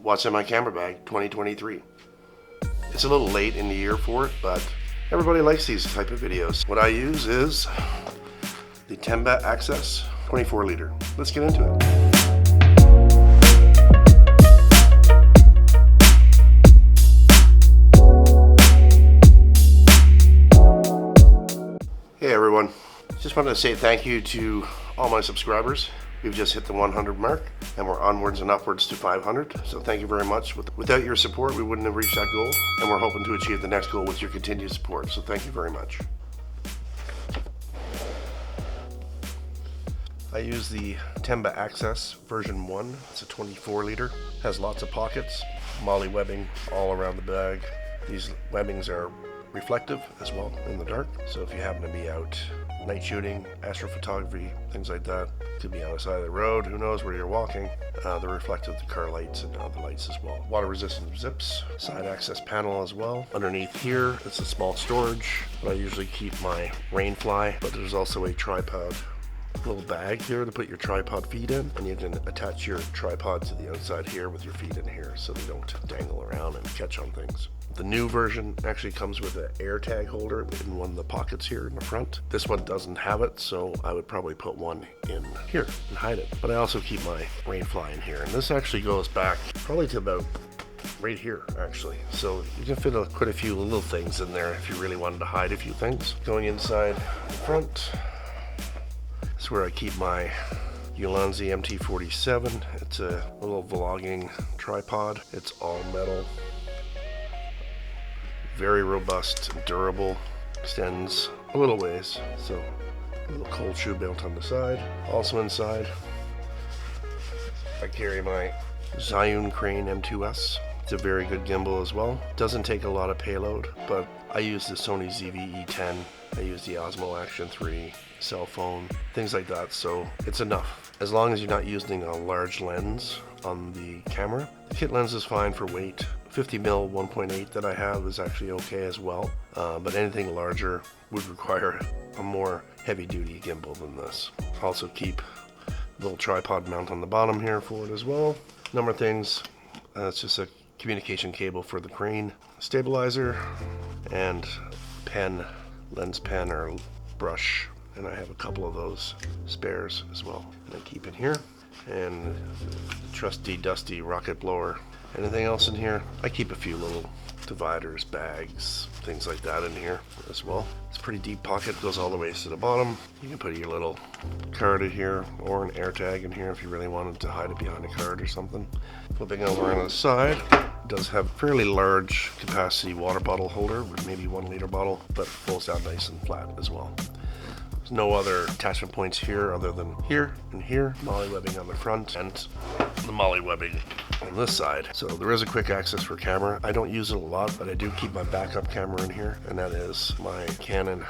What's in my camera bag 2023. It's a little late in the year for it, but everybody likes these type of videos. What I use is the Temba Access 24 liter. Let's get into it. Hey everyone, just wanted to say thank you to all my subscribers. We've just hit the 100 mark and we're onwards and upwards to 500. So thank you very much. Without your support, we wouldn't have reached that goal. And we're hoping to achieve the next goal with your continued support. So thank you very much. I use the Temba Access version 1. It's a 24 liter. Has lots of pockets, moly webbing all around the bag. These webbings are reflective as well in the dark. So if you happen to be out night shooting, astrophotography, things like that, could be on the side of the road, who knows where you're walking, they're reflective to car lights and other lights as well. Water resistant zips, side access panel as well. Underneath here, it's a small storage, but I usually keep my rain fly, but there's also a tripod little bag here to put your tripod feet in, and you can attach your tripod to the outside here with your feet in here so they don't dangle around and catch on things. The new version actually comes with an air tag holder in one of the pockets here in the front. This one doesn't have it, so I would probably put one in here and hide it. But I also keep my rain fly in here, and this actually goes back probably to about right here actually. So you can fit quite a few little things in there if you really wanted to hide a few things. Going inside the front, this is where I keep my Ulanzi MT47. It's a little vlogging tripod. It's all metal. Very robust, durable, extends a little ways. So a little cold shoe built on the side. Also inside, I carry my Zhiyun Crane M2S. It's a very good gimbal as well. Doesn't take a lot of payload, but I use the Sony ZV-E10. I use the Osmo Action 3 cell phone, things like that, so it's enough. As long as you're not using a large lens on the camera. The kit lens is fine for weight. 50mm 1.8 that I have is actually okay as well, but anything larger would require a more heavy-duty gimbal than this. Also keep a little tripod mount on the bottom here for it as well. Number of things, it's just a communication cable for the crane, stabilizer, and pen, lens pen or brush, and I have a couple of those spares as well. And I keep in here, and the trusty dusty rocket blower. Anything else in here? I keep a few little dividers, bags, things like that in here as well. It's a pretty deep pocket, goes all the way to the bottom. You can put your little card in here or an air tag in here if you really wanted to hide it behind a card or something. Flipping over on the side, it does have a fairly large capacity water bottle holder with maybe 1 liter bottle, but it pulls down nice and flat as well. There's no other attachment points here other than here and here. Moly webbing on the front and the moly webbing on this side. So there is a quick access for camera. I don't use it a lot, but I do keep my backup camera in here, and that is my Canon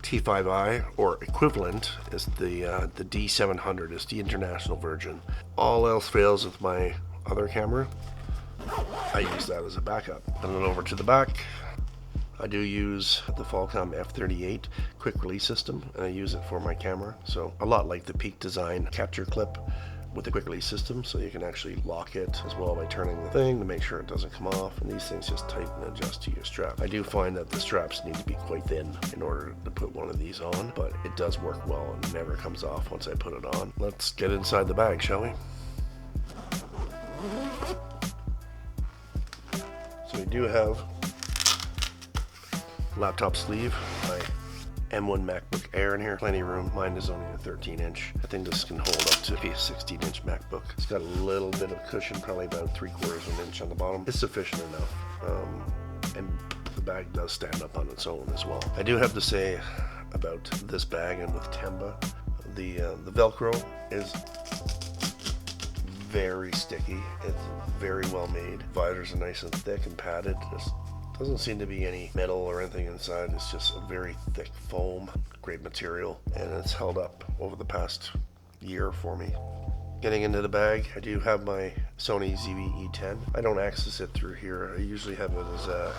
T5i, or equivalent is the D700, is the international version. All else fails with my other camera, I use that as a backup. And then over to the back, I do use the FALCAM F38 quick release system, and I use it for my camera. So a lot like the Peak Design capture clip with the quick release system, so you can actually lock it as well by turning the thing to make sure it doesn't come off, and these things just tighten and adjust to your strap. I do find that the straps need to be quite thin in order to put one of these on, but it does work well and never comes off once I put it on. Let's get inside the bag, shall we? So we do have laptop sleeve, my M1 MacBook Air in here, plenty of room. Mine is only a 13-inch. I think this can hold up to a 16-inch MacBook. It's got a little bit of cushion, probably about 3/4 of an inch on the bottom. It's sufficient enough, and the bag does stand up on its own as well. I do have to say about this bag and with Temba, the Velcro is very sticky. It's very well made. Dividers are nice and thick and padded. Just doesn't seem to be any metal or anything inside. It's just a very thick foam, great material, and it's held up over the past year for me. Getting into the bag, I do have my Sony ZV-E10. I don't access it through here. I usually have it as a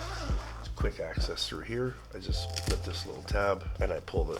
quick access through here. I just flip this little tab and I pull the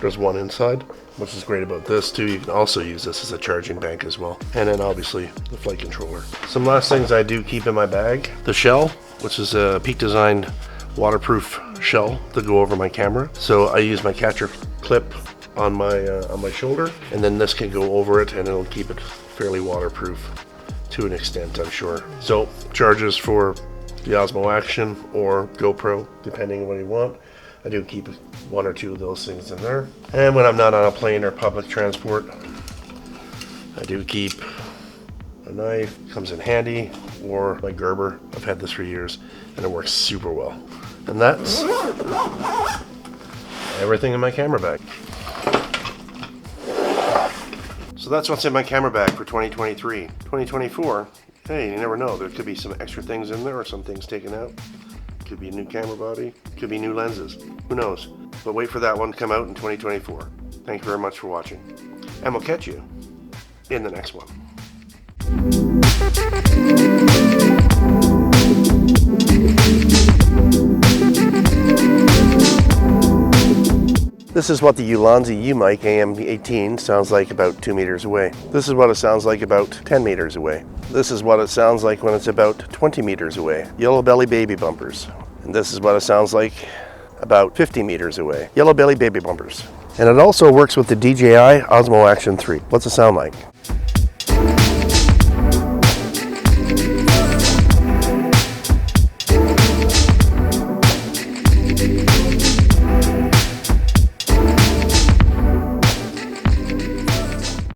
There's one inside, which is great about this too. You can also use this as a charging bank as well. And then obviously the flight controller. Some last things I do keep in my bag. The shell, which is a Peak Design waterproof shell to go over my camera. So I use my catcher clip on my shoulder, and then this can go over it and it'll keep it fairly waterproof to an extent, I'm sure. So charges for the Osmo Action or GoPro, depending on what you want. I do keep one or two of those things in there. And when I'm not on a plane or public transport, I do keep a knife. Comes in handy, or my Gerber. I've had this for years and it works super well. And that's everything in my camera bag. So that's what's in my camera bag for 2023. 2024, hey, you never know. There could be some extra things in there or some things taken out. Could be a new camera body, could be new lenses. Who knows? But wait for that one to come out in 2024. Thank you very much for watching. And we'll catch you in the next one. This is what the Ulanzi U-Mic AM18 sounds like about 2 meters away. This is what it sounds like about 10 meters away. This is what it sounds like when it's about 20 meters away. Yellow belly baby bumpers. And this is what it sounds like about 50 meters away. Yellow belly baby bumpers. And it also works with the DJI Osmo Action 3. What's it sound like?